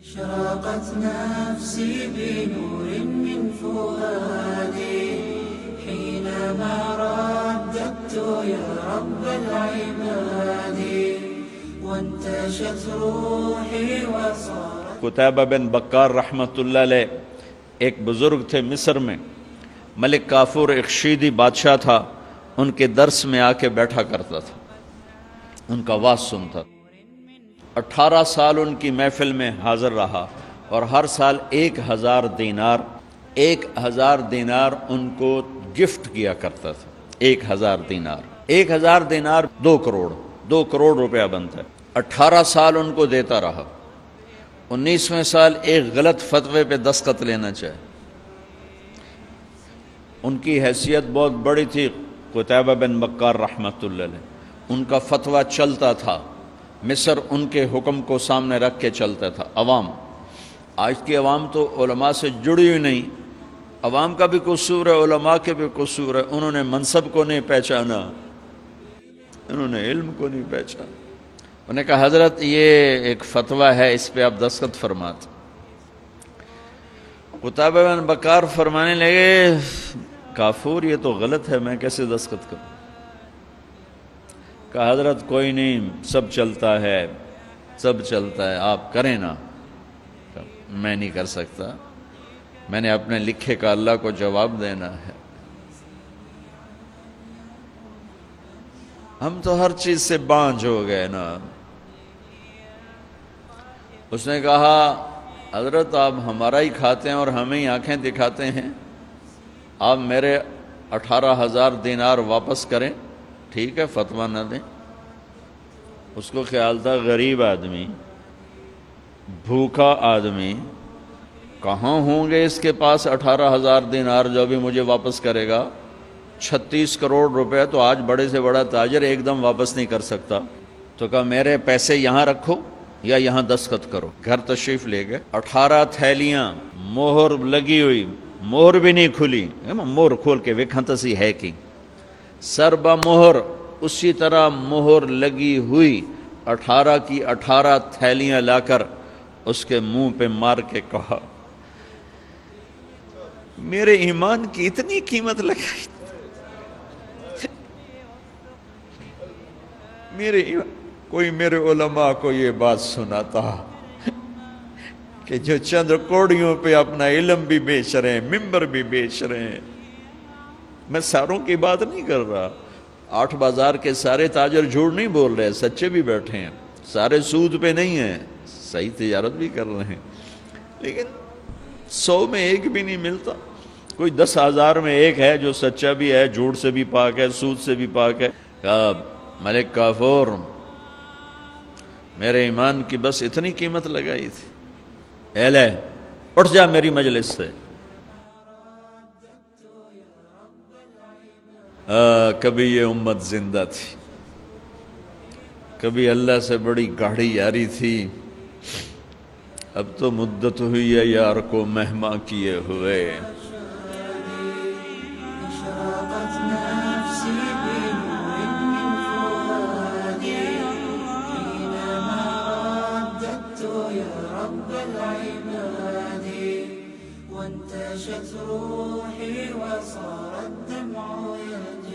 اشرقت نفسي بنور من فؤادي حينما رددت يا رب العباد وانتشت روحي وصارت. قتیبہ بن بکار رحمۃ اللہ علیہ ایک بزرگ تھے مصر میں، ملک کافور ایک شیدی بادشاہ تھا، ان کے درس میں آ کے بیٹھا کرتا تھا، ان کا واعظ سنتا تھا۔ 18 سال ان کی محفل میں حاضر رہا اور ہر سال 1000 دینار ان کو گفٹ کیا کرتا تھا۔ 1000 دینار 2 کروڑ روپیہ بنتا ہے۔ 18 سال ان کو دیتا رہا۔ 19ویں سال ایک غلط فتوے پہ دستخط لینا چاہے۔ ان کی حیثیت بہت بڑی تھی قتیبہ بن بکار رحمۃ اللہ علیہ، ان کا فتویٰ چلتا تھا، مصر ان کے حکم کو سامنے رکھ کے چلتا تھا۔ عوام، آج کی عوام تو علماء سے جڑی ہوئی نہیں، عوام کا بھی قصور ہے، علماء کے بھی قصور ہے، انہوں نے منصب کو نہیں پہچانا، انہوں نے علم کو نہیں پہچانا۔ انہوں نے کہا حضرت یہ ایک فتویٰ ہے، اس پہ آپ دستخط فرماتے۔ قتیبہ بن بکار فرمانے لگے کافور یہ تو غلط ہے، میں کیسے دستخط کروں؟ کہا حضرت کوئی نہیں، سب چلتا ہے، آپ کریں نا۔ میں نہیں کر سکتا، میں نے اپنے لکھے کا اللہ کو جواب دینا ہے۔ ہم تو ہر چیز سے بانجھ ہو گئے نا۔ اس نے کہا حضرت آپ ہمارا ہی کھاتے ہیں اور ہمیں ہی آنکھیں دکھاتے ہیں، آپ میرے 18,000 دینار واپس کریں، ٹھیک ہے، فتویٰ نہ دیں۔ اس کو خیال تھا غریب آدمی، بھوکا آدمی، کہاں ہوں گے اس کے پاس 18,000 دینار جو بھی مجھے واپس کرے گا؟ 36 کروڑ روپے تو آج بڑے سے بڑا تاجر ایک دم واپس نہیں کر سکتا۔ تو کہا میرے پیسے یہاں رکھو یا یہاں دستخط کرو۔ گھر تشریف لے گئے، 18 تھیلیاں مہر لگی ہوئی، مہر بھی نہیں کھلی، مہر کھول کے ویکھاں تسی ہے کی سر با مہر، اسی طرح مہر لگی ہوئی 18 کی 18 تھیلیاں لا کر اس کے منہ پہ مار کے کہا میرے ایمان کی اتنی قیمت لگائی، کوئی میرے علماء کو یہ بات سناتا کہ جو چند کوڑیوں پہ اپنا علم بھی بیچ رہے ہیں، ممبر بھی بیچ رہے ہیں۔ میں ساروں کی بات نہیں کر رہا، 8 بازار کے سارے تاجر جھوٹ نہیں بول رہے، سچے بھی بیٹھے ہیں، سارے سود پہ نہیں ہیں، صحیح تجارت بھی کر رہے ہیں، لیکن 100 میں ایک بھی نہیں ملتا۔ کوئی 10,000 میں ایک ہے جو سچا بھی ہے، جھوٹ سے بھی پاک ہے، سود سے بھی پاک ہے۔ کہا ملک کافور میرے ایمان کی بس اتنی قیمت لگائی تھی، اے لے اٹھ جا میری مجلس سے۔ کبھی یہ امت زندہ تھی، کبھی اللہ سے بڑی گاڑھی یاری تھی، اب تو مدت ہوئی ہے یار کو مہماں کیے ہوئے۔ وانتشت روحي وصار الدمع يجري